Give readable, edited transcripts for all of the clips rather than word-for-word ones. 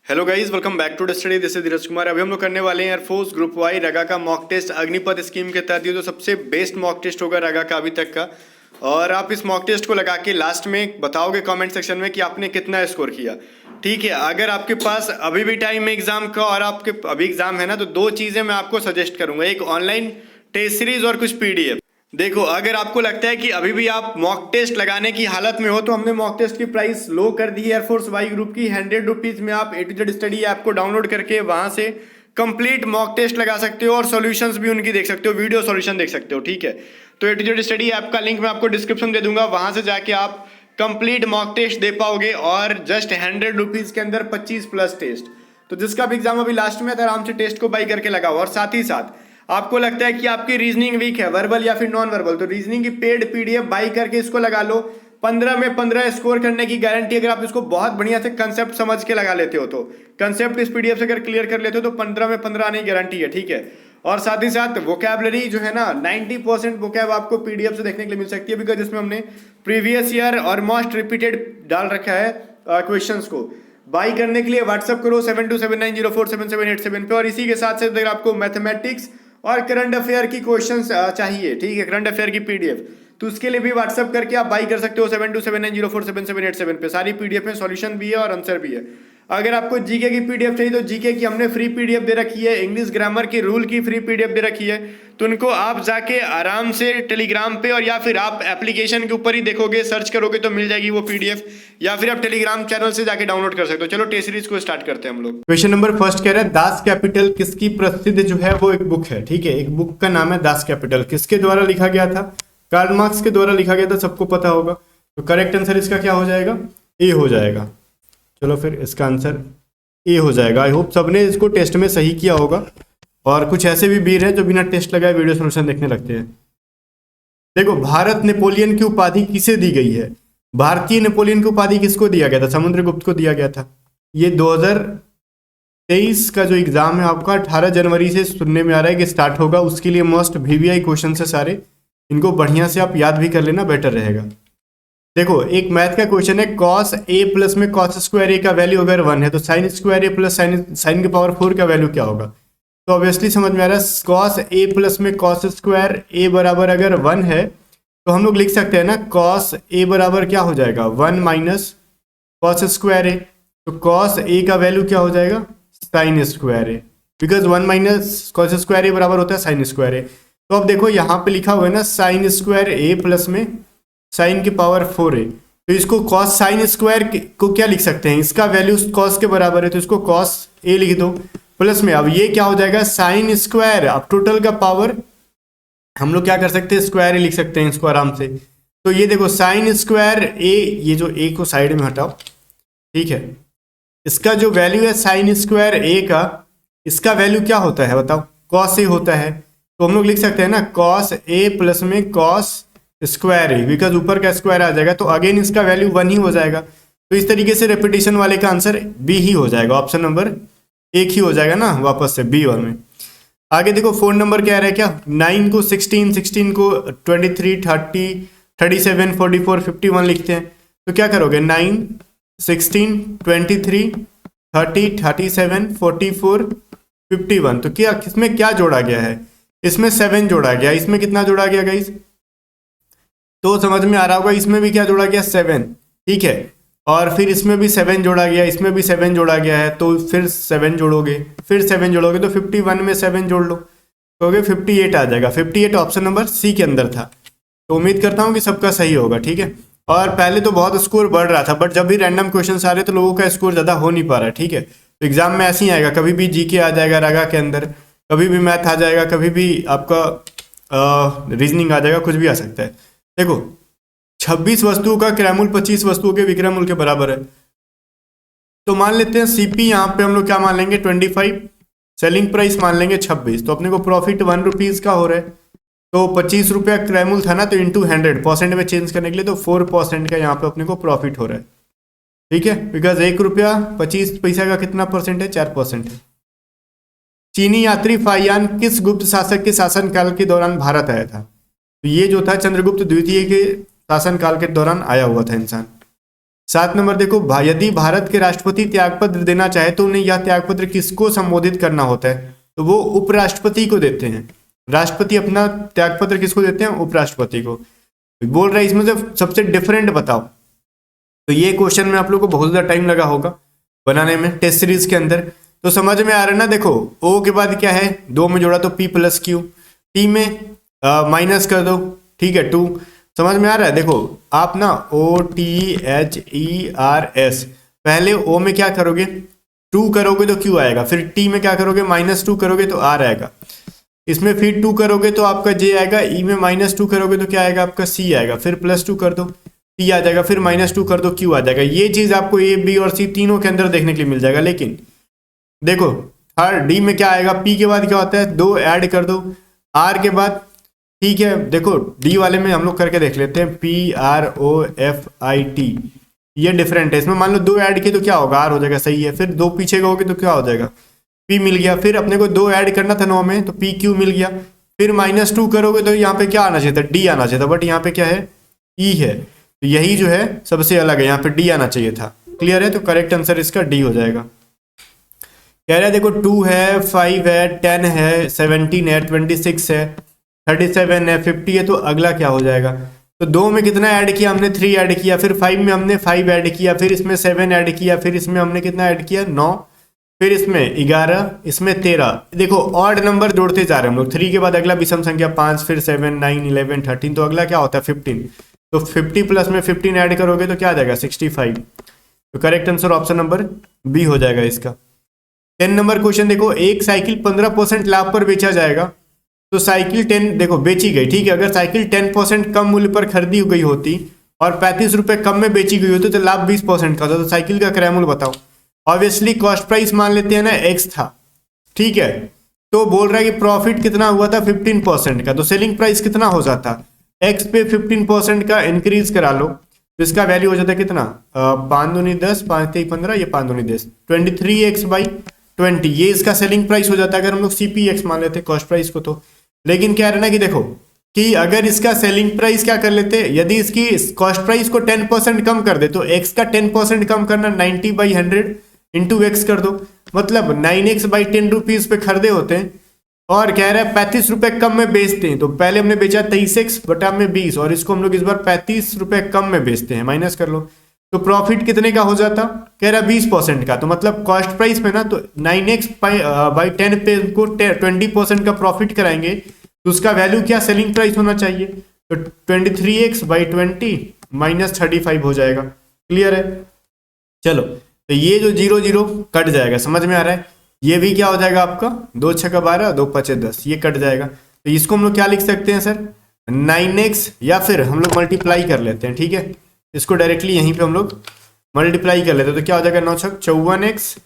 Hello guys, welcome back to the study. This is Dheeraj Kumar. अभी हम लोग करने वाले हैं एयरफोर्स ग्रुप वाई रगा का मॉक टेस्ट अग्निपथ स्कीम के तहत। ये जो सबसे बेस्ट मॉक टेस्ट होगा रगा का अभी तक का। और आप इस मॉक टेस्ट को लगा के लास्ट में बताओगे कमेंट सेक्शन में कि आपने कितना स्कोर किया। ठीक है, अगर आपके पास अभी भी टाइम है एग्जाम का और आपके अभी एग्जाम है ना, तो दो चीज़ें मैं आपको सजेस्ट करूंगा, एक ऑनलाइन टेस्ट सीरीज और कुछ पीडीएफ। देखो, अगर आपको लगता है कि अभी भी आप मॉक टेस्ट लगाने की हालत में हो तो हमने मॉक टेस्ट की प्राइस लो कर दी है एयरफोर्स वाई ग्रुप की। 100 रुपीज़ में आप ए टू जेड स्टडी ऐप को डाउनलोड करके वहां से कंप्लीट मॉक टेस्ट लगा सकते हो और सॉल्यूशंस भी उनकी देख सकते हो, वीडियो सॉल्यूशन देख सकते हो। ठीक है, तो ए टू जेड स्टडी ऐप का लिंक मैं आपको डिस्क्रिप्शन दे दूंगा, वहां से जाके आप कंप्लीट मॉक टेस्ट दे पाओगे और जस्ट 100 रुपीज़ के अंदर 25 प्लस टेस्ट। तो जिसका भी एग्जाम अभी लास्ट में है, आराम से टेस्ट को बाई करके लगाओ। और साथ ही साथ आपको लगता है कि आपकी रीजनिंग वीक है, वर्बल या फिर नॉन वर्बल, तो रीजनिंग की पेड पीडीएफ बाई करके इसको लगा लो। 15 में 15 स्कोर करने की गारंटी, अगर आप इसको बहुत बढ़िया से कंसेप्ट समझ के लगा लेते हो तो। कंसेप्ट इस पीडीएफ से अगर क्लियर कर लेते हो तो 15 में 15 आने की गारंटी है। ठीक है, और साथ ही साथ वोकैबलरी जो है ना, 90% वोकैब आपको पीडीएफ से देखने के लिए मिल सकती है, बिकॉज इसमें हमने प्रीवियस ईयर और मोस्ट रिपीटेड डाल रखा है क्वेश्चंस को। बाई करने के लिए व्हाट्सअप करो 7279047787 पे। और इसी के साथ साथ अगर आपको मैथमेटिक्स और करंट अफेयर की क्वेश्चंस चाहिए, ठीक है, करंट अफेयर की पीडीएफ, तो उसके लिए भी व्हाट्सअप करके आप बाई कर सकते हो 7279047787 पे। सारी पीडीएफ में सॉल्यूशन भी है और आंसर भी है। अगर आपको जीके की पीडीएफ चाहिए तो जीके की हमने फ्री पीडीएफ दे रखी है, इंग्लिश ग्रामर की रूल की फ्री पीडीएफ दे रखी है, तो उनको आप जाके आराम से टेलीग्राम पे और या फिर आप एप्लीकेशन के ऊपर ही देखोगे, सर्च करोगे तो मिल जाएगी वो पीडीएफ, या फिर आप टेलीग्राम चैनल से जाके डाउनलोड कर सकते हो। चलो टेस्ट सीरीज को स्टार्ट करते हैं हम लोग। क्वेश्चन नंबर फर्स्ट कह रहा है दास कैपिटल किसकी प्रसिद्ध जो है वो एक बुक है। ठीक है, एक बुक का नाम है दास कैपिटल, किसके द्वारा लिखा गया था? कार्ल मार्क्स के द्वारा लिखा गया था, सबको पता होगा। तो करेक्ट आंसर इसका क्या हो जाएगा? ए हो जाएगा। चलो फिर इसका आंसर ए हो जाएगा। आई होप सबने इसको टेस्ट में सही किया होगा। और कुछ ऐसे भी वीर हैं जो बिना टेस्ट लगाए वीडियो सोल्यूशन देखने लगते हैं। देखो, भारत नेपोलियन की उपाधि किसे दी गई है? भारतीय नेपोलियन की उपाधि किसको दिया गया था? समुद्रगुप्त को दिया गया था। ये 2023 का जो एग्जाम है आपका 18 जनवरी से सुनने में आ रहा है कि स्टार्ट होगा। उसके लिए मोस्ट वीवीआई क्वेश्चन है सारे, इनको बढ़िया से आप याद भी कर लेना, बेटर रहेगा। देखो, एक मैथ का क्वेश्चन है, कॉस ए प्लस में कॉस स्क्वायर ए का वैल्यू अगर 1 है तो साइन स्क्वायर ए प्लस साइन के पावर 4 का वैल्यू क्या होगा? तो ऑब्वियसली समझ में आ रहा है, कॉस ए प्लस में कॉस स्क्वायर ए बराबर अगर 1 है तो हम लोग लिख सकते हैं ना, कॉस ए बराबर क्या हो जाएगा? 1 माइनस कॉस स्क्वायर ए। तो कॉस ए का वैल्यू क्या हो जाएगा? Sine square A, because 1 minus cos square A बराबर होता है साइन स्क्वायर ए। तो अब देखो यहाँ पे लिखा हुआ है ना, साइन स्क्वायर ए प्लस में साइन की पावर 4 है, तो इसको कॉस साइन स्क्वायर को क्या लिख सकते हैं? इसका वैल्यू कॉस के बराबर है, तो इसको कॉस ए लिख दो प्लस में। अब ये क्या हो जाएगा? Sine square. अब टोटल का पावर हम लोग क्या कर सकते हैं? स्क्वायर ही लिख सकते हैं इसको आराम से। तो ये देखो, साइन स्क्वायर ए, ये जो ए को साइड में हटाओ, ठीक है, इसका जो वैल्यू है साइन स्क्वायर ए का, इसका वैल्यू क्या होता है बताओ? कॉस ए होता है। तो हम लोग लिख सकते हैं ना, कॉस ए प्लस में कॉस स्क्वायर ए, बिकॉज ऊपर का स्क्वायर आ जाएगा तो अगेन इसका वैल्यू 1 ही हो जाएगा। तो इस तरीके से रेपिटेशन वाले का आंसर बी ही हो जाएगा, ऑप्शन नंबर 1 ही हो जाएगा ना, वापस से बी और में। आगे देखो, 4 नंबर क्या रहा है, क्या 9 को 16, 16 को 23, 30, 37, 44, 51 लिखते हैं। तो क्या करोगे? 9, 16, 23, 30, 37, 44, 51। तो क्या इसमें क्या जोड़ा गया है? इसमें 7 जोड़ा गया। इसमें कितना जोड़ा गया गाइस? तो समझ में आ रहा होगा, इसमें भी क्या जोड़ा गया? 7। ठीक है, और फिर इसमें भी 7 जोड़ा गया, इसमें भी 7 जोड़ा गया है, तो फिर 7 जोड़ोगे, फिर 7 जोड़ोगे, तो 51 में 7 जोड़ लो, तो 58 आ जाएगा। 58 ऑप्शन नंबर सी के अंदर था। तो उम्मीद करता हूँ कि सबका सही होगा। ठीक है, और पहले तो बहुत स्कोर बढ़ रहा था, बट जब भी रैंडम क्वेश्चन आ रहे तो लोगों का स्कोर ज़्यादा हो नहीं पा रहा है। ठीक है, तो एग्जाम में ऐसे ही आएगा, कभी भी जीके आ जाएगा रगा के अंदर, कभी भी मैथ आ जाएगा, कभी भी आपका रीजनिंग आ जाएगा, कुछ भी आ सकता है। देखो, 26 वस्तुओं का क्रयमूल्य 25 वस्तुओं के विक्रय मूल्य के बराबर है। तो मान लेते हैं सीपी, यहाँ पे हम लोग क्या मान लेंगे? 25, सेलिंग प्राइस मान लेंगे 26। तो अपने को प्रॉफिट 1 रुपीज़ का हो रहा है, तो 25 रुपया क्रयमूल्य था ना, तो इंटू 100 परसेंट में चेंज करने के लिए तो 4% का यहाँ पे अपने को प्रॉफिट हो रहा है। ठीक है, बिकॉज 1 रुपया 25 पैसा का कितना परसेंट है? 4% है। चीनी यात्री फाइयान किस गुप्त शासक के शासनकाल के दौरान भारत आया था? तो ये जो था चंद्रगुप्त द्वितीय के शासनकाल के दौरान आया हुआ था इंसान। 7 नंबर देखो, यदि भारत के राष्ट्रपति त्यागपत्र देना चाहे तो उन्हें यह त्यागपत्र किसको संबोधित करना होता है? तो वो उपराष्ट्रपति को देते हैं। राष्ट्रपति अपना त्यागपत्र किसको देते हैं? उपराष्ट्रपति को। बोल रहा है इसमें से सबसे डिफरेंट बताओ। तो ये क्वेश्चन में आप लोगों को बहुत ज्यादा टाइम लगा होगा बनाने में टेस्ट सीरीज के अंदर। तो समझ में आ रहा है ना? देखो ओ के बाद क्या है, 2 में जोड़ा तो P प्लस Q, T में माइनस कर दो, ठीक है 2। समझ में आ रहा है? देखो आप ना OTHERS, पहले O में क्या करोगे, 2 करोगे तो Q आएगा, फिर T में क्या करोगे, -2 करोगे तो R आएगा, इसमें फिर 2 करोगे तो आपका J आएगा, E में -2 करोगे तो क्या आएगा आपका C आएगा, फिर +2 कर दो T आ जाएगा, फिर -2 कर दो Q आ जाएगा। ये चीज आपको A, B और C तीनों के अंदर देखने के लिए मिल जाएगा। लेकिन देखो हर D में क्या आएगा, P के बाद क्या होता है, 2 ऐड कर दो, R के बाद, ठीक है। देखो D वाले में हम लोग करके देख लेते हैं, PROFIT, ये डिफरेंट है। इसमें मान लो 2 ऐड किए तो क्या होगा, R हो जाएगा, सही है। फिर 2 पीछे गए तो क्या हो जाएगा, P मिल गया। फिर अपने को 2 ऐड करना था 9 में, तो PQ मिल गया। फिर -2 करोगे तो यहाँ पे क्या आना चाहिए था, D आना चाहिए था, बट यहाँ पे क्या है, E है। तो यही जो है सबसे अलग है, यहाँ पे D आना चाहिए था। क्लियर है? तो करेक्ट आंसर इसका D हो जाएगा। कह रहे हैं देखो 2 है, 5 है, 10 है, 17 है, 26 है, 37 है, 50 है, तो अगला क्या हो जाएगा। तो 2 में कितना ऐड किया हमने, 3 ऐड किया, फिर 5 में हमने 5 ऐड किया, फिर इसमें 7 ऐड किया, फिर इसमें हमने कितना ऐड किया, 9, फिर इसमें 11, इसमें 13। देखो ऑड नंबर जोड़ते जा रहे हैं हम लोग। 3 के बाद अगला विषम संख्या 5, फिर 7, 9, 11, 13, तो अगला क्या होता है 15। तो 50 प्लस में 15 ऐड करोगे तो क्या आ जाएगा 65। तो correct answer option number B हो जाएगा इसका। 10 नंबर क्वेश्चन देखो, एक साइकिल 15% लाभ पर बेचा जाएगा। तो साइकिल 10 देखो बेची गई, ठीक है। अगर साइकिल 10% कम मूल्य पर खरीदी गई होती और 35 रुपए कम में बेची गई होती तो लाभ 20% का होता। तो साइकिल का क्रय मूल्य बताओ। ऑब्वियसली कॉस्ट प्राइस मान लेते हैं ना, x था, ठीक है। तो बोल रहा है कि प्रॉफिट कितना हुआ था 15% का, तो सेलिंग प्राइस कितना हो जाता, x पे 15% का इंक्रीज करा लो तो इसका वैल्यू हो जाता है कितना, 5 दूनी 10, 5 3 15, ये 5 दूनी 10, 23x/20, ये इसका सेलिंग प्राइस हो जाता है। अगर हम लोग CPX मान लेते कॉस्ट प्राइस को तो। लेकिन क्या रहना कि देखो कि अगर इसका सेलिंग प्राइस क्या कर लेते, यदि इसकी कॉस्ट प्राइस को 10% कम कर दे तो x का 10% कम करना 90/100 इंटू x कर दो, मतलब 9x/10 रुपीज पे खरीदे होते हैं और कह रहा है 35 रुपए कम में बेचते हैं। तो पहले हमने बेचा 23x/20 और इसको हम लोग इस बार 35 रुपए कम में बेचते हैं, माइनस कर लो। तो प्रॉफिट कितने का हो जाता, कह रहा 20% का। तो मतलब कॉस्ट प्राइस में ना तो 9x/10 पे उनको 20% का प्रॉफिट कराएंगे तो उसका वैल्यू क्या सेलिंग प्राइस होना चाहिए। तो 23x/20 -35 हो जाएगा। क्लियर है? चलो तो ये जो 0 0 कट जाएगा, समझ में आ रहा है। ये भी क्या हो जाएगा आपका 2 6 12, 2 5 10, ये कट जाएगा। तो इसको हम लोग क्या लिख सकते हैं सर, 9x, या फिर हम लोग मल्टीप्लाई कर लेते हैं, ठीक है। इसको डायरेक्टली यहीं पे हम लोग मल्टीप्लाई कर लेते हैं। तो क्या हो जाएगा 9 6 54x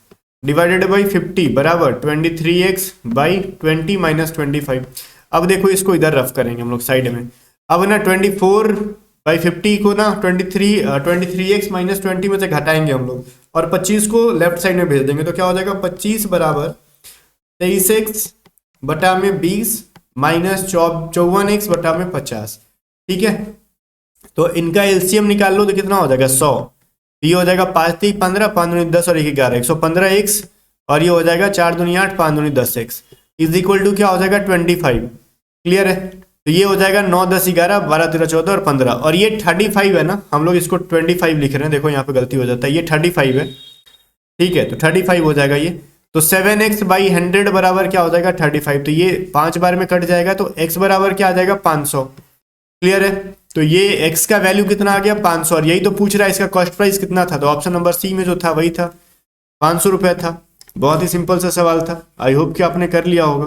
डिवाइडेड बाई 50 बराबर 23x/20 -25। अब देखो इसको इधर रफ करेंगे हम लोग साइड में। अब ना 24/50 को ना 23x -20 में से घटाएंगे हम लोग और 25 को लेफ्ट साइड में भेज देंगे। तो क्या हो जाएगा 25 बराबर 23x/20 -54x/50, ठीक है। तो इनका एलसीएम निकाल लो तो कितना हो जाएगा 100। ये हो जाएगा 5 3 15, 5 दूनी 10 और 1 11, 115x, और ये हो जाएगा 4 दूनी 8, 5 दूनी 10x इज इक्वल टू क्या हो जाएगा 25। क्लियर है? तो ये हो जाएगा 9 10 11 12 13 14 और 15, और ये 35 है ना, हम लोग इसको 25 लिख रहे हैं, देखो यहाँ पे गलती हो जाता है, ये 35 है, ठीक है। तो 35 हो जाएगा ये। तो 7x/100 बराबर क्या हो जाएगा 35। तो ये 5 बार में कट जाएगा तो x बराबर क्या आ जाएगा 500। क्लियर है? तो ये x का वैल्यू कितना आ गया 500, और यही तो पूछ रहा है इसका कॉस्ट प्राइस कितना था। तो ऑप्शन नंबर सी में जो था वही था, 500 रुपए था। बहुत ही सिंपल सा सवाल था, आई होप कि आपने कर लिया होगा।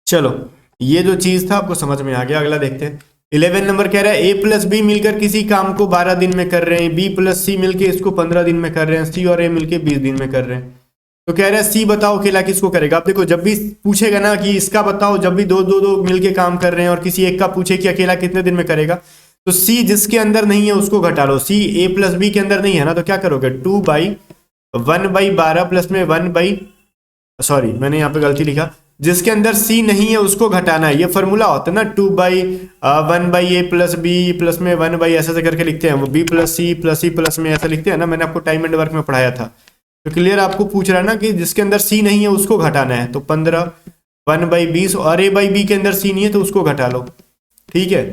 चलो ये जो चीज था आपको समझ में आ गया। अगला देखते हैं। 11 नंबर कह रहा है A प्लस बी मिलकर किसी काम को 12 दिन में कर रहे हैं, B प्लस सी मिलकर इसको 15 दिन में कर रहे हैं, C और A मिलकर 20 दिन में कर रहे हैं। तो कह रहा है C बताओ अकेला किसको करेगा। आप देखो जब भी पूछेगा ना कि इसका बताओ, जब भी दो मिलके काम कर रहे हैं और किसी एक का पूछे कि अकेला कितने दिन में करेगा, तो C जिसके अंदर नहीं है उसको घटा लो। C A प्लस बी के अंदर नहीं है ना, तो क्या करोगे 2/1/12 प्लस में 1 बाई, सॉरी मैंने यहाँ पे गलती लिखा, जिसके अंदर सी नहीं है उसको घटाना है। ये फॉर्मूला होता है ना 2/1/a+b प्लस में 1/, ऐसा करके लिखते हैं, वो b प्लस सी प्लस में ऐसा लिखते हैं ना, मैंने आपको टाइम एंड वर्क में पढ़ाया था। तो क्लियर आपको पूछ रहा है ना कि जिसके अंदर सी नहीं है उसको घटाना है, तो 15 1/20 और a/b के अंदर सी नहीं है तो उसको घटा लो। ठीक है,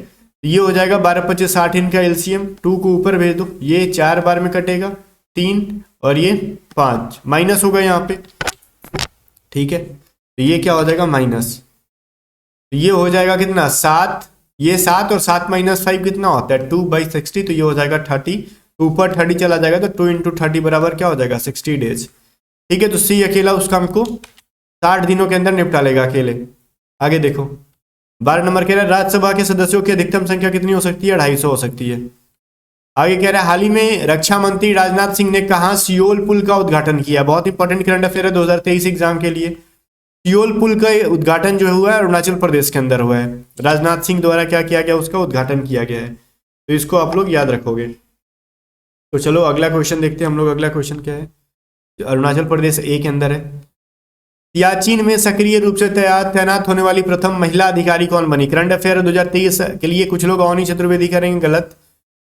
ये हो जाएगा 12×25 60, इनका एलसीएम 2 को ऊपर भेज दो, ये 4 बार में कटेगा 3 और ये 5, माइनस होगा यहाँ पे। ठीक है, तो ये क्या हो जाएगा माइनस, तो ये हो जाएगा कितना 7, ये 7 और 7 - 5 कितना होता है 2/60, तो ये हो जाएगा 30, तो ऊपर 30 चला जाएगा तो 2 × 30 बराबर क्या हो जाएगा 60 डेज। ठीक है, तो सी अकेला उस काम को 60 दिनों के अंदर निपटा लेगा अकेले। आगे देखो 12 नंबर कह रहा है राज्यसभा के सदस्यों की अधिकतम संख्या कितनी हो सकती है, 250 हो सकती है। आगे कह रहा है हाल ही में रक्षा मंत्री राजनाथ सिंह ने कहा सियोल पुल का उद्घाटन किया। बहुत इंपॉर्टेंट करंट अफेयर है 2023 एग्जाम के लिए। सियोल पुल का उद्घाटन जो हुआ है अरुणाचल प्रदेश के अंदर हुआ है, राजनाथ सिंह द्वारा क्या किया गया, उसका उद्घाटन किया गया है, तो इसको आप लोग याद रखोगे। तो चलो अगला क्वेश्चन देखते हैं हम लोग। अगला क्वेश्चन क्या है, अरुणाचल प्रदेश ए के अंदर है, सियाचिन में सक्रिय रूप से तैनात होने वाली प्रथम महिला अधिकारी कौन बनी। करंट अफेयर 2023 के लिए कुछ लोग अवनी चतुर्वेदी करेंगे गलत,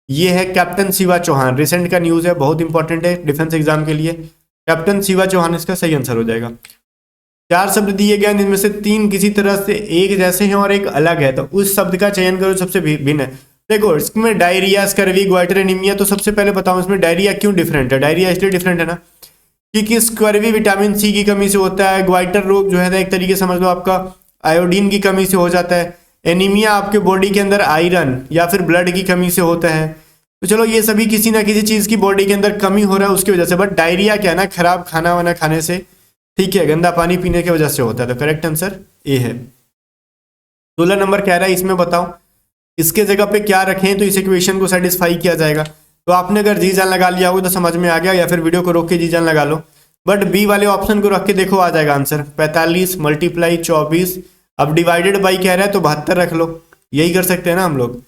ये है कैप्टन शिवा चौहान, रिसेंट का न्यूज है, बहुत इंपॉर्टेंट है डिफेंस एग्जाम के लिए। कैप्टन शिवा चौहान इसका सही आंसर हो जाएगा। 4 शब्द दिए गए जिनमें से 3 किसी तरह से एक जैसे हैं और एक अलग है, तो उस शब्द का चयन करो सबसे भिन्न है। देखो इसमें डायरिया, स्कर्वी, ग्वाइटर एनीमिया, तो सबसे पहले बताऊं इसमें डायरिया क्यों डिफरेंट है। डायरिया इसलिए डिफरेंट है ना क्योंकि स्कर्वी विटामिन सी की कमी से होता है, ग्वाइटर रोग जो है एक तरीके समझ लो आपका आयोडीन की कमी से हो जाता है, एनीमिया आपके बॉडी के अंदर आयरन या फिर ब्लड की कमी से होता है। तो चलो ये सभी किसी ना किसी चीज की बॉडी के अंदर कमी हो रहा है उसकी वजह से, बट डायरिया क्या है ना खराब खाना वाना खाने से, ठीक है, गंदा पानी पीने की वजह से होता है। तो करेक्ट आंसर ए है। 16 नंबर कह रहा है इसमें बताओ इसके जगह पे क्या रखें तो इस इक्वेशन को सेटिस्फाई किया जाएगा। तो आपने अगर जी जान लगा लिया होगा तो समझ में आ गया, या फिर वीडियो को रोक के जी जान लगा लो, बट बी वाले ऑप्शन को रख के देखो आ जाएगा आंसर 45 × 24। अब डिवाइडेड बाई कह रहा है तो 72 रख लो, यही कर सकते हैं ना हम लोग।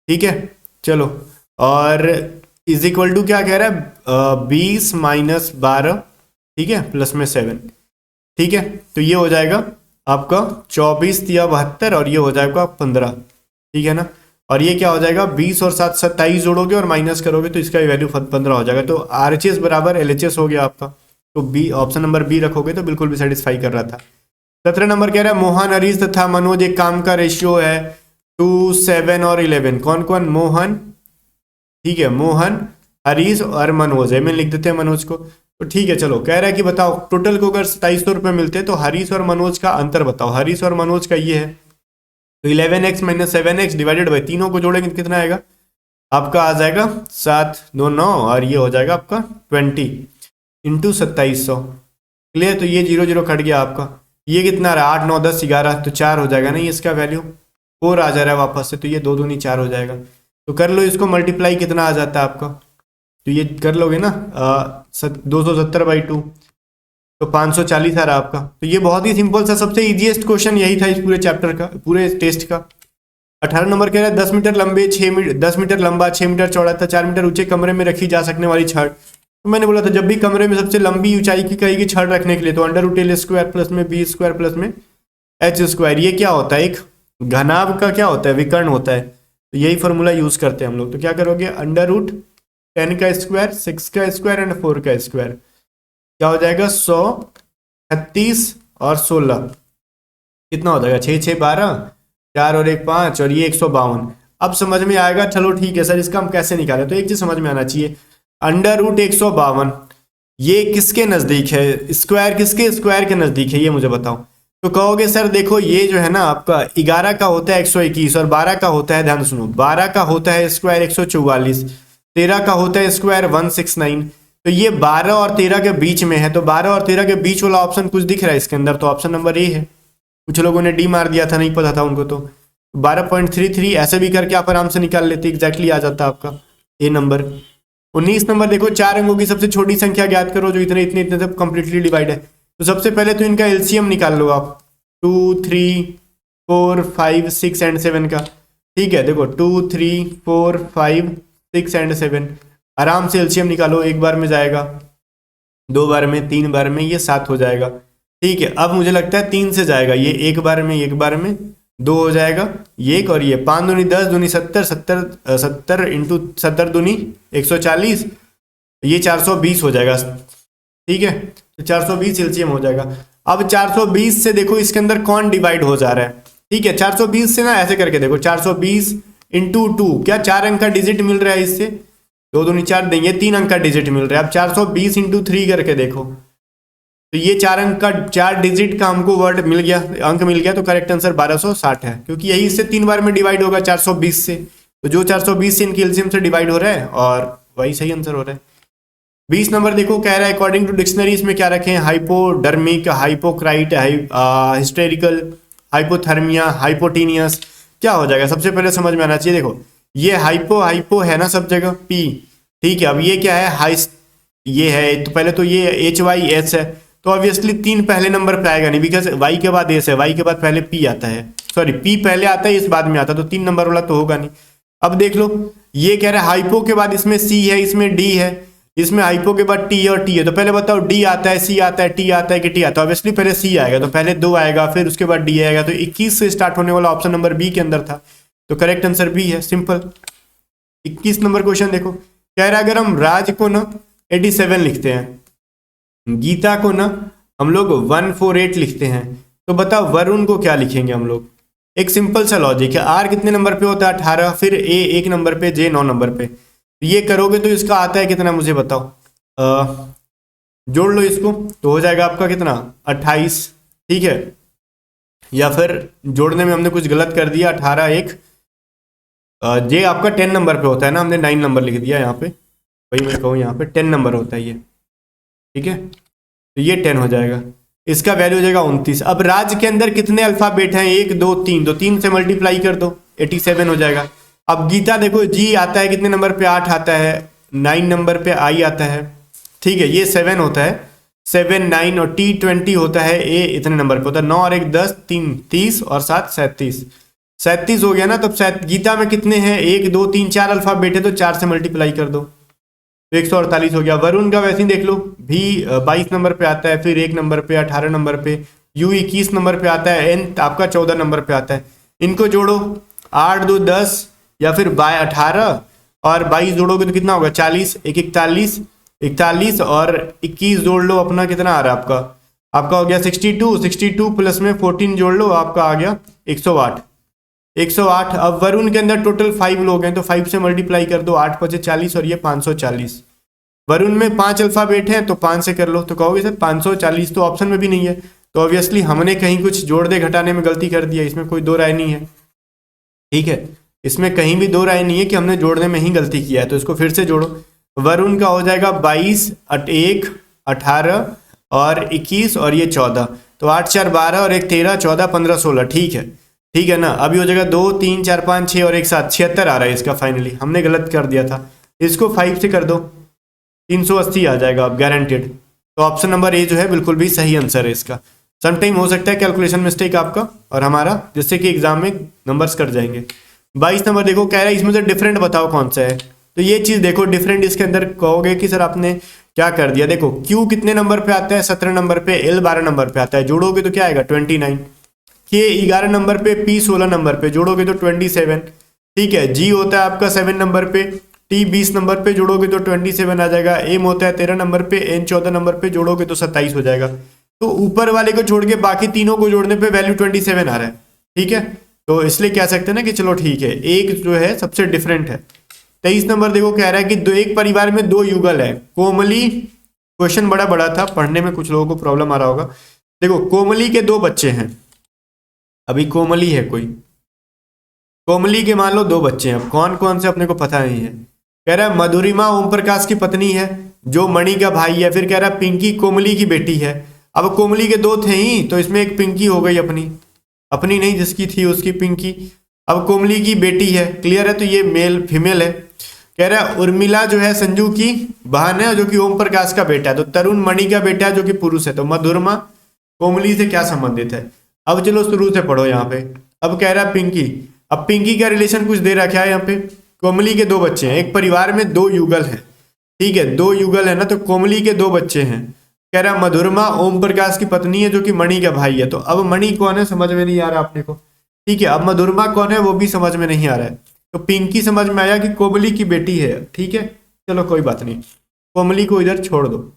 ठीक है चलो, और इज इक्वल टू क्या कह रहा है 20 - 12, ठीक है, प्लस में 7। ठीक है, तो ये हो जाएगा आपका 24 या 72 और ये हो जाएगा 15। ठीक है ना, और ये क्या हो जाएगा 20 और 7 27 जोड़ोगे और माइनस करोगे तो इसका वैल्यू 15 हो जाएगा। तो RHS बराबर LHS हो गया आपका, तो बी ऑप्शन नंबर बी रखोगे तो बिल्कुल भी सेटिस्फाई कर रहा था। 17 नंबर कह रहा है मोहन, हरीश तथा मनोज एक काम का रेशियो है 2, 7 और 11। कौन कौन, मोहन, ठीक है, मोहन, हरीश और मनोज है, मैं लिख देते हैं मनोज को। तो ठीक है चलो, कह रहा है कि बताओ टोटल को अगर 2700 रुपये मिलते हैं तो हरीश और मनोज का अंतर बताओ। हरीश और मनोज का ये है, तो 11x - 7x डिवाइडेड बाई तीनों को जोड़ेंगे तो कितना आएगा आपका, आ जाएगा 7 2 9 और ये हो जाएगा आपका 20 × 2700। क्लियर, तो ये 0 0 कट गया आपका, ये कितना रहा 8 9 10 11, तो 4 हो जाएगा नहीं, इसका वैल्यू 4 आ जा रहा है वापस से, तो ये 2 दूनी 4 हो जाएगा। तो कर लो इसको मल्टीप्लाई, कितना आ जाता है आपका, तो ये कर लोगे ना 270/2, तो 540 आ रहा आपका। तो ये बहुत ही सिंपल सा सबसे इजीएस्ट क्वेश्चन यही था इस पूरे चैप्टर का, पूरे टेस्ट का। 18 नंबर कह रहा है 10 मीटर लंबे 10 मीटर लंबा 6 मीटर चौड़ा था 4 मीटर ऊंचे कमरे में रखी जा सकने वाली छड़। तो मैंने बोला था जब भी कमरे में सबसे लंबी ऊंचाई की कहेगी छड़ रखने के लिए तो √L² प्लस में B² प्लस में H²। ये क्या होता है, एक घनाभ का क्या होता है, विकर्ण होता है, तो यही फॉर्मूला यूज करते हैं हम लोग। तो क्या करोगे √10 का स्क्वायर 6 का स्क्वायर एंड 4 का स्क्वायर, क्या हो जाएगा 100 36 और 16, कितना हो जाएगा 6 6 12, 4 और 1 5 और ये 152। अब समझ में आएगा, चलो ठीक है सर इसका हम कैसे निकालें। तो एक चीज समझ में आना चाहिए, √152 ये किसके नजदीक है, स्क्वायर किसके स्क्वायर के नजदीक है, ये मुझे बताओ। तो कहोगे सर देखो ये जो है ना आपका 11 का होता है 121 और 12 का होता है, ध्यान सुनो, 12 का होता है स्क्वायर 144, 13 का होता है स्क्वायर 169। तो ये 12 और 13 के बीच में है, तो 12 और 13 के बीच वाला ऑप्शन कुछ दिख रहा है इसके अंदर, तो ऑप्शन नंबर ए है। कुछ लोगों ने डी मार दिया था, नहीं पता था उनको, तो 12.33 ऐसे भी करके आप आराम से निकाल लेते, एग्जैक्टली आ जाता आपका ए नंबर। 19 नंबर देखो 4 अंकों की सबसे छोटी संख्या ज्ञात करो जो इतने इतने इतने सब कंप्लीटली डिवाइड है। तो सबसे पहले तो इनका एलसीएम निकाल लो आप, 2 3 4 5 6 एंड 7 का। ठीक है, देखो 2 3 4 5 6 एंड 7 आराम से एलसीएम निकालो, एक बार में जाएगा, 2 बार में, 3 बार में, ये 7 हो जाएगा। ठीक है, अब मुझे लगता है 3 से जाएगा ये, एक बार में 2 हो जाएगा ये एक, और ये 5 दूनी 10, दूनी 70, 70 इंटू 70 दूनी 140, ये 420 हो जाएगा। ठीक है, तो 420 एलसीएम हो जाएगा। अब 420 से देखो इसके अंदर कौन डिवाइड हो जा रहा है। ठीक है, 420 से ना ऐसे करके देखो, 420 इंटू 2, क्या 4 अंक का डिजिट मिल रहा है इससे, 2 दूनी 4 देंगे, 3 अंक का डिजिट मिल रहा है। अब 420 इंटू 3 करके देखो, तो ये 4 अंक का 4 डिजिट का हमको वर्ड मिल गया, अंक मिल गया, तो करेक्ट आंसर 1260 है, क्योंकि यही इससे 3 बार में डिवाइड होगा 420 से, तो जो 420 से इनकी एलसीएम से डिवाइड हो रहा है और वही सही आंसर हो रहा है। 20 नंबर देखो, कह रहा है अकॉर्डिंग टू डिक्शनरी इसमें क्या रखें, हाइपोडर्मिक, हाइपोक्राइट, हिस्टेरिकल, हाइपोथर्मिया, हाइपोटीनियस, क्या हो जाएगा सबसे पहले समझ में आना चाहिए। देखो ये हाइपो है ना सब जगह पी, ठीक है, अब ये क्या है हाई, ये है, तो पहले तो ये HYS है, तो ऑब्वियसली 3 पहले नंबर पे आएगा नहीं, बिकॉज वाई के बाद एस है, वाई के बाद पहले पी आता है, सॉरी पी पहले आता है इस बाद में आता है, तो 3 नंबर वाला तो होगा नहीं। अब देख लो, ये कह रहा है हाइपो के बाद इसमें सी है, इसमें डी है, इसमें हाइपो के बाद टी है और टी है, तो पहले बताओ डी आता है, सी आता है, टी आता है कि टी आता है, ऑब्वियसली पहले सी आएगा, तो पहले 2 आएगा, फिर उसके बाद डी आएगा, तो 21 से स्टार्ट होने वाला ऑप्शन नंबर बी के अंदर था, तो करेक्ट आंसर बी है, सिंपल। 21 नंबर क्वेश्चन देखो, कह रहा है अगर हम राज को ना 87 लिखते हैं, गीता को ना हम लोग 148 लिखते हैं, तो बताओ वरुण को क्या लिखेंगे हम लोग। एक सिंपल सा लॉजिक है, आर कितने नंबर पे होता है 18, फिर ए 1 नंबर पे, जे 9 नंबर पे, ये करोगे तो इसका आता है कितना मुझे बताओ, जोड़ लो इसको तो हो जाएगा आपका कितना 28, ठीक है, या फिर जोड़ने में हमने कुछ गलत कर दिया, 18 1, जे आपका 10 नंबर पे होता है ना, हमने 9 नंबर लिख दिया यहाँ पे, वही मैं कहूँ यहाँ पे 10 नंबर होता है ये, ठीक है, तो ये 10 हो जाएगा, इसका वैल्यू हो जाएगा 29। अब राज के अंदर कितने अल्फाबेट हैं, 1 2 3, तो 3 से मल्टीप्लाई कर दो 87 हो जाएगा। अब गीता देखो जी आता है कितने नंबर पे, 8 आता है, 9 नंबर पे आई आता है, ठीक है, ये 7 होता है, 7 9 और टी 20 होता है, ए इतने नंबर पे होता है, 9 और 1 10, 3 30 और 7 37, 37 हो गया ना। तब गीता में कितने हैं, 1 2 3 4 अल्फाबेट है, तो 4 से मल्टीप्लाई कर दो, तो 148 हो गया। वरुण का वैसे ही देख लो, भी 22 नंबर पे आता है, फिर 1 नंबर पे, 18 नंबर पे, यू 21 नंबर पे आता है, एन आपका 14 नंबर पे आता है। इनको जोड़ो, 8 2 10 या फिर 18 और 22 जोड़ोगे तो कितना होगा 40, 1 41, 41 और 21 जोड़ लो, अपना कितना आ रहा है आपका हो गया 62, 62 प्लस में 14 जोड़ लो, आपका आ गया 108, 108। अब वरुण के अंदर टोटल 5 लोग हैं, तो 5 से मल्टीप्लाई कर दो, 8 5 40 और ये 540। वरुण में 5 अल्फाबेट हैं, तो 5 से कर लो, तो कहोगे सर 540 तो ऑप्शन में भी नहीं है, तो ऑब्वियसली हमने कहीं कुछ जोड़ने घटाने में गलती कर दिया, इसमें कोई दो राय नहीं है, ठीक है, इसमें कहीं भी दो राय नहीं है कि हमने जोड़ने में ही गलती किया है, तो इसको फिर से जोड़ो। वरुण का हो जाएगा 22 1 18 और 21 और ये 14, तो 8 4 12 और 1 13 14 15 16, ठीक है ना। अभी हो जाएगा 2 3 4 5 6 और 1 7, 76 आ रहा है इसका, फाइनली हमने गलत कर दिया था, इसको 5 से कर दो, 380 आ जाएगा अब गारंटेड। तो ऑप्शन नंबर ए जो है बिल्कुल भी सही आंसर है इसका। समटाइम हो सकता है कैलकुलेशन मिस्टेक आपका और हमारा, जिससे कि एग्जाम में नंबर्स कट जाएंगे। 22 नंबर देखो, कह रहा है इसमें से डिफरेंट बताओ कौन सा है, तो ये चीज़ देखो डिफरेंट, इसके अंदर कहोगे कि सर आपने क्या कर दिया। देखो क्यू कितने नंबर पे आता है, 17 नंबर पे, एल 12 नंबर पे आता है, जोड़ोगे तो क्या आएगा 29, के 11 नंबर पे, पी 16 नंबर पे, जोड़ोगे तो 27, ठीक है। जी होता है आपका 7 नंबर पे, टी 20 नंबर पे, जोड़ोगे तो 27 आ जाएगा। एम होता है 13 नंबर पे, एन 14 नंबर पे, जोड़ोगे तो 27 हो जाएगा। तो ऊपर वाले को छोड़ के बाकी तीनों को जोड़ने पे वैल्यू 27 आ रहा है, ठीक है, तो इसलिए कह सकते हैं ना कि चलो ठीक है, एक जो है सबसे डिफरेंट है। 23 नंबर देखो, कह रहा है कि एक परिवार में 2 युगल है। कोमली, क्वेश्चन बड़ा था, पढ़ने में कुछ लोगों को प्रॉब्लम आ रहा होगा। देखो कोमली के 2 बच्चे हैं, अभी कोमली है कोई, कोमली के मान लो 2 बच्चे हैं, अब कौन कौन से अपने को पता नहीं है। कह रहा है मधुरिमा ओम प्रकाश की पत्नी है, जो मणि का भाई है। फिर कह रहा है पिंकी कोमली की बेटी है। अब कोमली के 2 थे ही, तो इसमें एक पिंकी हो गई, अपनी नहीं जिसकी थी उसकी पिंकी। अब कोमली की बेटी है, क्लियर है, तो ये मेल फीमेल है। कह रहा है उर्मिला जो है संजू की बहन है, जो कि ओम प्रकाश का बेटा है। तो तरुण मणि का बेटा है, जो कि पुरुष है। तो मधुरमा कोमली से क्या संबंधित है। अब चलो शुरू से पढ़ो यहाँ पे। अब कह रहा है पिंकी, अब पिंकी का रिलेशन कुछ दे रखा है यहाँ पे। कोमली के 2 बच्चे हैं, एक परिवार में 2 युगल है, ठीक है, 2 युगल है ना, तो कोमली के 2 बच्चे हैं। कह रहा मधुरमा ओम प्रकाश की पत्नी है जो कि मणि का भाई है। तो अब मणि कौन है समझ में नहीं आ रहा आपने को, ठीक है। अब मधुरमा कौन है वो भी समझ में नहीं आ रहा है। तो पिंकी समझ में आया कि कोमली की बेटी है, ठीक है। चलो कोई बात नहीं, कोमली को इधर छोड़ दो।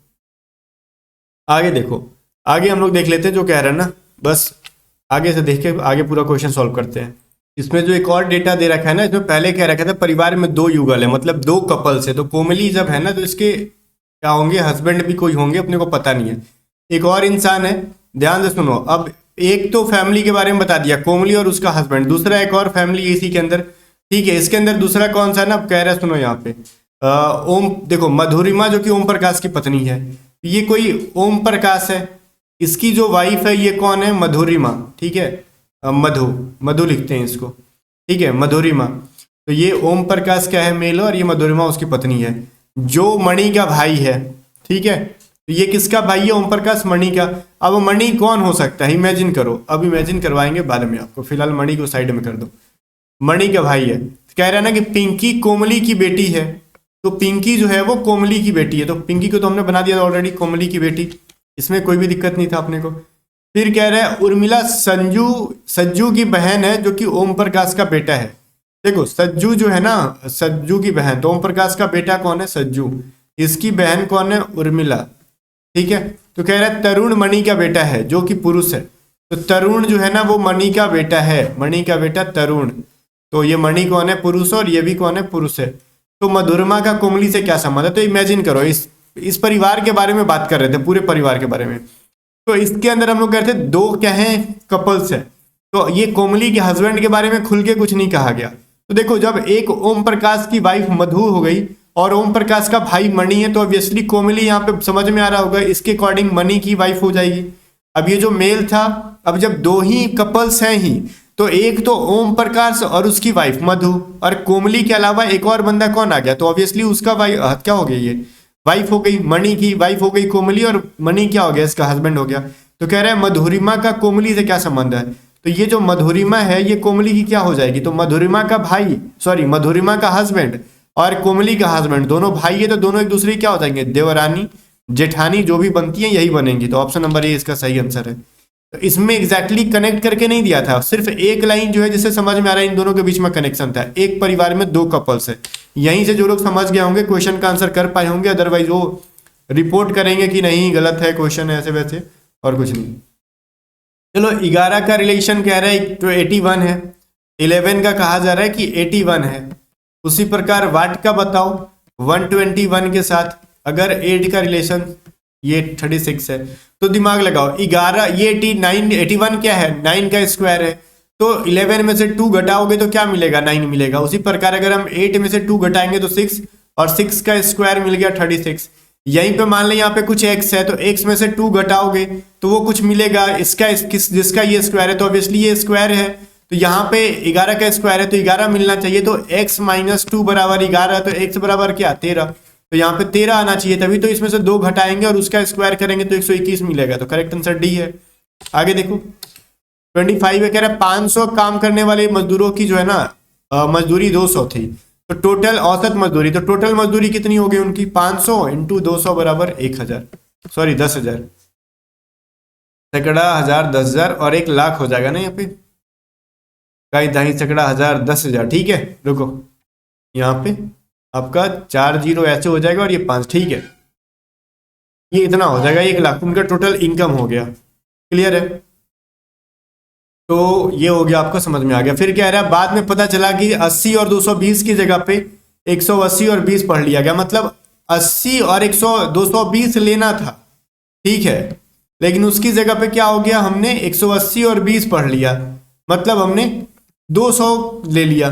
आगे देखो, आगे हम लोग देख लेते हैं जो कह रहा है ना, बस आगे से देख के आगे पूरा क्वेश्चन सॉल्व करते हैं। इसमें जो एक और डेटा दे रखा है ना, इसमें पहले कह रखा था परिवार में 2 युगल है, मतलब 2 कपल्स है। तो कोमली जब है ना तो इसके क्या होंगे, हस्बैंड भी कोई होंगे, अपने को पता नहीं है। एक और इंसान है, ध्यान से सुनो। अब एक तो फैमिली के बारे में बता दिया, कोमली और उसका हस्बैंड, दूसरा एक और फैमिली इसी के अंदर, ठीक है। इसके अंदर दूसरा कौन सा है ना, कह रहा है सुनो यहाँ पे ओम, देखो मधुरिमा जो कि ओम प्रकाश की पत्नी है, ये कोई ओम प्रकाश है, इसकी जो वाइफ है ये कौन है, मधुरिमा, ठीक है। मधु, मधु लिखते हैं इसको, ठीक है, मधुरिमा। तो ये ओम प्रकाश क्या है, मेल, और ये मधुरिमा उसकी पत्नी है, जो मणि का भाई है, ठीक है। तो ये किसका भाई है, ओम प्रकाश मणि का। अब मणि कौन हो सकता है, इमेजिन करो, अब इमेजिन करवाएंगे बाद में आपको, फिलहाल मणि को साइड में कर दो। मणि का भाई है, कह रहा है ना कि पिंकी कोमली की बेटी है, तो पिंकी जो है वो कोमली की बेटी है। तो पिंकी को तो हमने बना दिया ऑलरेडी कोमली की बेटी, इसमें कोई भी दिक्कत नहीं था अपने को। फिर कह रहा है उर्मिला सज्जू की बहन है जो कि ओम प्रकाश का बेटा है। देखो सज्जू जो है ना, सज्जू की बहन, तो ओम प्रकाश का बेटा कौन है, सज्जू, इसकी बहन कौन है, उर्मिला, ठीक है। तो कह रहा है तरुण मणि का बेटा है जो कि पुरुष है। तो तरुण जो है ना वो मणि का बेटा है, मणि का बेटा तरुण। तो ये मणि कौन है, पुरुष, और ये भी कौन है, पुरुष है। तो मधुरमा का कोमली से क्या संबंध है, तो इमेजिन करो, इस परिवार के बारे में बात कर रहे थे, पूरे परिवार के बारे में। तो इसके अंदर हम लोग कहते हैं 2 क्या हैं, कपल्स है। तो ये कोमली के हस्बैंड के बारे में खुल के कुछ नहीं कहा गया। तो देखो जब एक ओम प्रकाश की वाइफ मधु हो गई और ओम प्रकाश का भाई मणि है, तो ऑब्वियसली कोमली यहाँ पे समझ में आ रहा होगा, इसके अकॉर्डिंग मणि की वाइफ हो जाएगी। अब ये जो मेल था, अब जब 2 ही कपल्स हैं ही, तो एक तो ओम प्रकाश और उसकी वाइफ मधु, और कोमली के अलावा एक और बंदा कौन आ गया, तो ऑब्वियसली उसका वाइफ क्या हो गया, ये वाइफ हो गई, मणि की वाइफ हो गई कोमली, और मणि क्या हो गया, इसका हस्बैंड हो गया। तो कह रहा है मधुरिमा का कोमली से क्या संबंध है, तो ये जो मधुरिमा है ये कोमली की क्या हो जाएगी, तो मधुरिमा का भाई, सॉरी मधुरिमा का हस्बैंड और कोमली का हस्बैंड दोनों भाई है, तो दोनों एक दूसरे क्या हो जाएंगे, देवरानी जेठानी जो भी बनती है यही बनेंगी। तो ऑप्शन नंबर ए इसका सही आंसर है। तो इसमें एग्जैक्टली कनेक्ट करके नहीं दिया था, सिर्फ एक लाइन जो है जिससे समझ में आ रहा है इन दोनों के बीच में कनेक्शन था। एक परिवार में 2 कपल्स है, यहीं से जो लोग समझ गए होंगे क्वेश्चन का आंसर कर पाए होंगे, अदरवाइज वो रिपोर्ट करेंगे कि नहीं गलत है क्वेश्चन ऐसे वैसे, और कुछ नहीं। चलो 11 का रिलेशन कह रहा है तो 81 है, 11 का कहा जा रहा है कि 81 है। उसी प्रकार वाट का बताओ 121 के साथ, अगर 8 का रिलेशन ये 36 है, तो दिमाग लगाओ 11 ये 89 81 क्या है, 9 का स्क्वायर है, तो 11 में से 2 घटाओगे तो क्या मिलेगा, 9 मिलेगा। उसी प्रकार अगर हम 8 में से 2 घटाएंगे तो 6, और 6 का स्क्वायर मिल गया 36। यहीं पे मान लें यहाँ पे कुछ x है, तो x में से 2 घटाओगे तो वो कुछ मिलेगा, इसका जिसका ये स्क्वायर है, तो ऑब्वियसली ये स्क्वायर है, तो यहाँ पे 11 का स्क्वायर है तो 11 मिलना चाहिए, तो x - 2 बराबर 11, तो x बराबर क्या 13, तो यहाँ पे 13 आना चाहिए, तभी तो इसमें से 2 घटाएंगे और उसका स्क्वायर करेंगे तो 121 मिलेगा। तो करेक्ट आंसर डी है। आगे देखो 25 है, कह रहा है 500 काम करने वाले मजदूरों की जो है ना मजदूरी 200 थी, तो टोटल औसत मजदूरी, तो टोटल मजदूरी कितनी होगी उनकी, 500 × 200 बराबर 1000, सॉरी 10,000, सैकड़ा, हजार, 10,000 और 1 लाख हो जाएगा ना यहाँ पे, कई दही सैकड़ा, हजार, 10,000, ठीक है। रुको यहाँ पे आपका 4 0 ऐसे हो जाएगा और ये 5, ठीक है, ये इतना हो जाएगा 1 लाख, उनका टोटल इनकम हो गया। क्लियर है, तो ये हो गया, आपको समझ में आ गया। फिर कह रहा है बाद में पता चला कि 80 और 220 की जगह पे 180 और 20 पढ़ लिया गया, मतलब 80 और 220 लेना था, ठीक है, लेकिन उसकी जगह पे क्या हो गया, हमने 180 और 20 पढ़ लिया, मतलब हमने 200 ले लिया।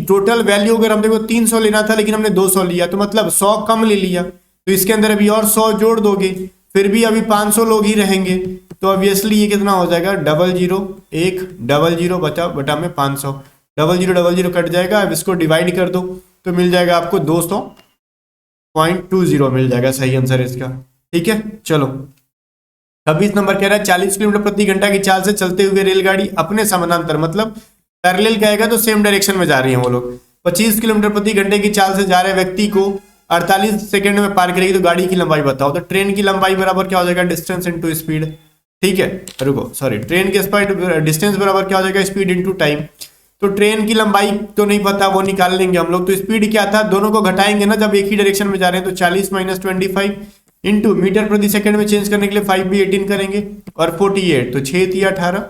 टोटल वैल्यू अगर हम देखो 300 लेना था लेकिन हमने 200 लिया, तो मतलब 100 कम ले लिया, तो इसके अंदर अभी और 100 जोड़ दोगे, फिर भी अभी 500 लोग ही रहेंगे, तो ऑब्वियसली ये कितना हो जाएगा, 00 1 00 बटा में 500, 00 कट जाएगा। अब इसको डिवाइड कर दो तो मिल जाएगा आपको 200.20 मिल जाएगा, सही आंसर इसका, ठीक है। चलो 26 नंबर कह रहा है 40 किलोमीटर प्रति घंटा की चाल से चलते हुए रेलगाड़ी अपने समानांतर, मतलब पैरेलल कहेगा तो सेम डायरेक्शन में जा रही है वो लोग, 25 किलोमीटर प्रति घंटे की चाल से जा रहे व्यक्ति को 48 सेकंड में पार करेगी तो गाड़ी की लंबाई बताओ। तो ट्रेन की लंबाई बराबर क्या हो जाएगा, डिस्टेंस इनटू स्पीड। ठीक है, रुको सॉरी, ट्रेन की स्पीड डिस्टेंस बराबर क्या हो जाएगा, स्पीड इनटू टाइम। तो ट्रेन की लंबाई तो नहीं पता, वो निकाल लेंगे हम लोग। तो स्पीड क्या था, दोनों को घटाएंगे ना जब एक ही डायरेक्शन में जा रहे हैं, तो 40 माइनस 25 इंटू मीटर प्रति सेकंड में चेंज करने के लिए 5 भी 18 करेंगे और 48, तो 6 थी 18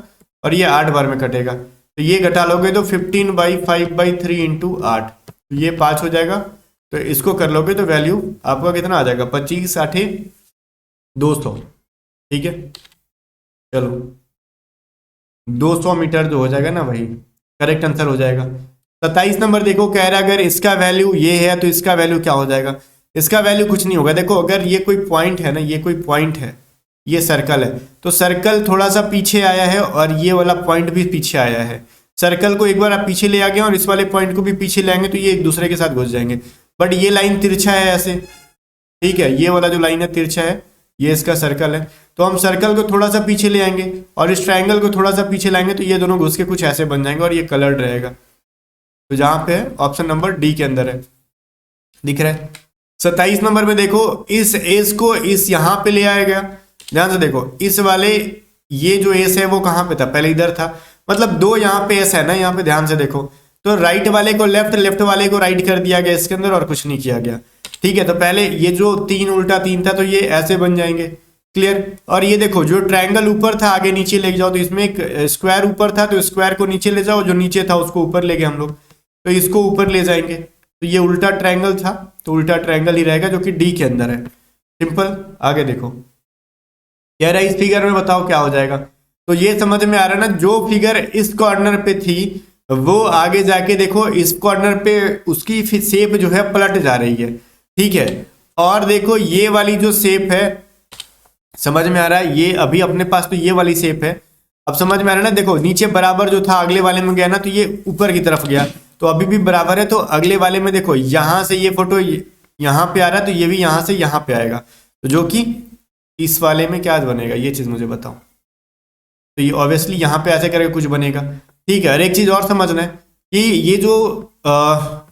और ये 8 बार में कटेगा। तो ये घटा लोगे तो 15/5/3 इंटू 8, ये 5 हो जाएगा। तो इसको कर लोगे तो वैल्यू आपका कितना आ जाएगा, 25 8 200। ठीक है, चलो 200 मीटर जो हो जाएगा ना, वही करेक्ट आंसर हो जाएगा। 27 नंबर देखो, कह रहा है अगर इसका वैल्यू ये है तो इसका वैल्यू क्या हो जाएगा। इसका वैल्यू कुछ नहीं होगा। देखो अगर ये कोई पॉइंट है ना, ये कोई पॉइंट है, ये सर्कल है, तो सर्कल थोड़ा सा पीछे आया है और ये वाला पॉइंट भी पीछे आया है। सर्कल को एक बार आप पीछे ले आ गए और इस वाले पॉइंट को भी पीछे ले आएंगे तो ये एक दूसरे के साथ घुस जाएंगे। बट ये लाइन तिरछा है ऐसे, ठीक है, ये वाला जो लाइन है तिरछा है, ये इसका सर्कल है। तो हम सर्कल को थोड़ा सा पीछे ले आएंगे और इस ट्रायंगल को थोड़ा सा पीछे लाएंगे तो ये दोनों घुस के कुछ ऐसे बन जाएंगे और ये कलर्ड रहेगा। तो जहां पे है ऑप्शन नंबर डी के अंदर है, दिख रहा है। 27 नंबर में देखो, इस एस को इस यहां पे ले आया गया। ध्यान से देखो, इस वाले ये जो एस है वो कहां पे था, पहले इधर था, मतलब दो यहाँ पे एस है ना, यहाँ पे ध्यान से देखो। तो राइट वाले को लेफ्ट, लेफ्ट वाले को राइट कर दिया गया इसके अंदर और कुछ नहीं किया गया। ठीक है, तो पहले ये जो 3 उल्टा 3 था तो ये ऐसे बन जाएंगे, क्लियर। और ये देखो जो ट्रायंगल ऊपर था आगे नीचे ले जाओ, तो इसमें एक स्क्वायर ऊपर था तो स्क्वायर को नीचे ले जाओ, जो नीचे था उसको ऊपर ले गए हम लोग, तो इसको ऊपर ले जाएंगे। तो ये उल्टा ट्रायंगल था तो उल्टा ट्रायंगल ही रहेगा जो कि डी के अंदर है। सिंपल, आगे देखो कह रहा है इस फिगर में बताओ क्या हो जाएगा। तो ये समझ में आ रहा है ना, जो फिगर इस कॉर्नर पे थी वो आगे जाके देखो इस कॉर्नर पे उसकी शेप जो है पलट जा रही है। ठीक है, और देखो ये वाली जो शेप है, समझ में आ रहा है, ये अभी अपने पास तो ये वाली शेप है। अब समझ में आ रहा है ना, देखो नीचे बराबर जो था अगले वाले में गया ना, तो ये ऊपर की तरफ गया, तो अभी भी बराबर है। तो अगले वाले में देखो यहां से ये फोटो यहां पे आ रहा है तो ये भी यहां से यहां पे आएगा, तो जो कि इस वाले में क्या बनेगा, ये चीज मुझे बताओ। तो ये ऑब्वियसली यहाँ पे ऐसे करके कुछ बनेगा। ठीक है, और एक चीज और समझना है कि ये जो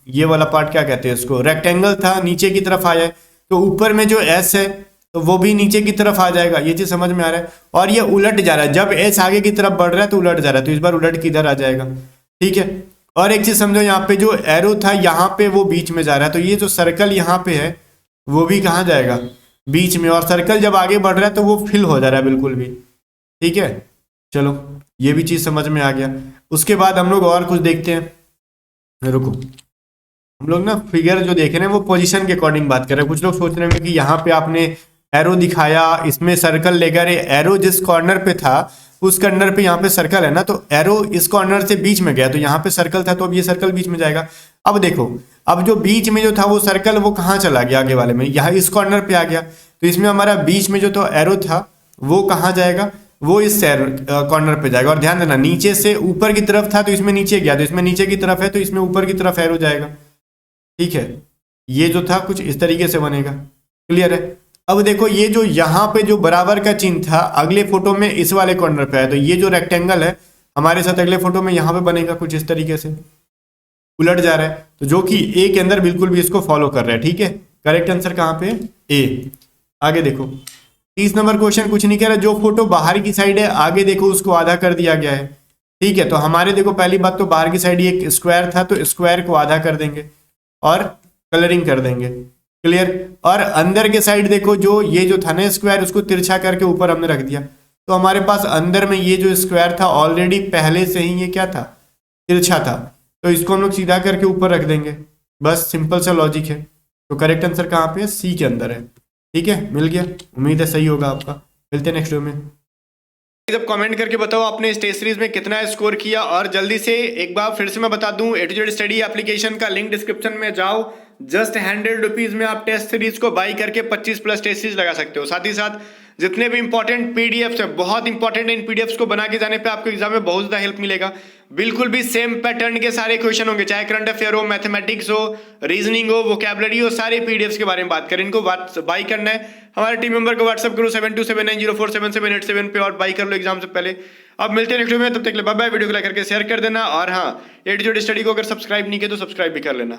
ये वाला पार्ट क्या कहते हैं इसको, रेक्टेंगल था, नीचे की तरफ आया है, तो ऊपर में जो एस है तो वो भी नीचे की तरफ आ जाएगा, ये चीज समझ में आ रहा है। और ये उलट जा रहा है, जब एस आगे की तरफ बढ़ रहा है तो उलट जा रहा है, तो इस बार उलट किधर आ जाएगा। ठीक है, और एक चीज समझो, यहाँ पे जो एरो था यहाँ पे वो बीच में जा रहा है, तो ये जो सर्कल यहाँ पे है वो भी कहाँ जाएगा, बीच में। और सर्कल जब आगे बढ़ रहा है तो वो फिल हो जा रहा है बिल्कुल भी। ठीक है, चलो ये भी चीज समझ में आ गया। उसके बाद हम लोग और कुछ देखते हैं, रुको। हम लोग ना फिगर जो देख रहे हैं वो पोजीशन के अकॉर्डिंग बात कर रहे हैं। कुछ लोग सोच रहे हैं कि यहाँ पे आपने एरो दिखाया, इसमें सर्कल लेकर, एरो जिस कॉर्नर पे था उस कॉर्नर पे यहाँ पे सर्कल है ना, तो एरो इस कॉर्नर से बीच में गया तो यहाँ पे सर्कल था, तो अब ये सर्कल बीच में जाएगा। अब देखो, अब जो बीच में जो था वो सर्कल वो कहाँ चला गया, आगे वाले में, यहाँ इस कॉर्नर पे आ गया, तो इसमें हमारा बीच में जो तो एरो था वो कहाँ जाएगा, वो इस कॉर्नर पे जाएगा। और ध्यान देना, नीचे से ऊपर की तरफ था तो इसमें नीचे गया, तो इसमें नीचे की तरफ है तो इसमें ऊपर की तरफ एरो जाएगा। ठीक है, ये जो था कुछ इस तरीके से बनेगा, क्लियर है। अब देखो ये जो यहाँ पे जो बराबर का चिन्ह था अगले फोटो में इस वाले कॉर्नर पे है, तो ये जो रेक्टेंगल है हमारे साथ अगले फोटो में यहाँ पे बनेगा कुछ इस तरीके से, उलट जा रहा है, तो जो कि ए के अंदर बिल्कुल भी इसको फॉलो कर रहा है। ठीक है, करेक्ट आंसर कहाँ पे, ए। आगे देखो 30 नंबर क्वेश्चन कुछ नहीं कह रहा, जो फोटो बाहर की साइड है आगे देखो उसको आधा कर दिया गया है। ठीक है, तो हमारे देखो पहली बात तो बाहर की साइड एक स्क्वायर था तो स्क्वायर को आधा कर देंगे और कलरिंग कर देंगे, क्लियर। और अंदर के साइड देखो जो ये जो था ना स्क्वायर, उसको तिरछा करके ऊपर हमने रख दिया, तो हमारे पास अंदर में ये जो स्क्वायर था ऑलरेडी पहले से ही ये क्या था, तिरछा था, तो इसको हम लोग सीधा करके ऊपर रख देंगे। बस सिंपल सा लॉजिक है। तो करेक्ट आंसर कहाँ पे है, सी के अंदर है। ठीक है, मिल गया, उम्मीद है सही होगा आपका। मिलते हैं नेक्स्ट वीडियो में। जब कमेंट करके बताओ आपने इस टेस्ट सीरीज में कितना स्कोर किया। और जल्दी से एक बार फिर से मैं बता दूं, A to Z study application का लिंक डिस्क्रिप्शन में जाओ, जस्ट 100 रुपीज में आप टेस्ट सीरीज को बाई करके 25 प्लस टेस्ट सीरीज लगा सकते हो। साथ ही साथ जितने भी इंपॉर्टेंट पीडीएफ्स है, बहुत इंपॉर्टेंट इन पीडीएफ्स को बना के जाने पे आपको एग्जाम में बहुत ज्यादा हेल्प मिलेगा। बिल्कुल भी सेम पैटर्न के सारे क्वेश्चन होंगे, चाहे करंट अफेयर हो, मैथमेटिक्स हो, रीजनिंग हो, वोकैबुलरी हो, सारे पीडीएफ्स के बारे में बात करें। इनको बाई करना है, हमारे टीम मेंबर को व्हाट्सएप करो 7279047787 पे और बाई कर लो एग्जाम से पहले। अब मिलते हैं नेक्स्ट वीडियो में, तब तक के लिए बाय बाय। वीडियो को लाइक करके शेयर कर देना, और हाँ, A to Z स्टडी को अगर सब्सक्राइब नहीं किया तो सब्सक्राइब भी कर लेना।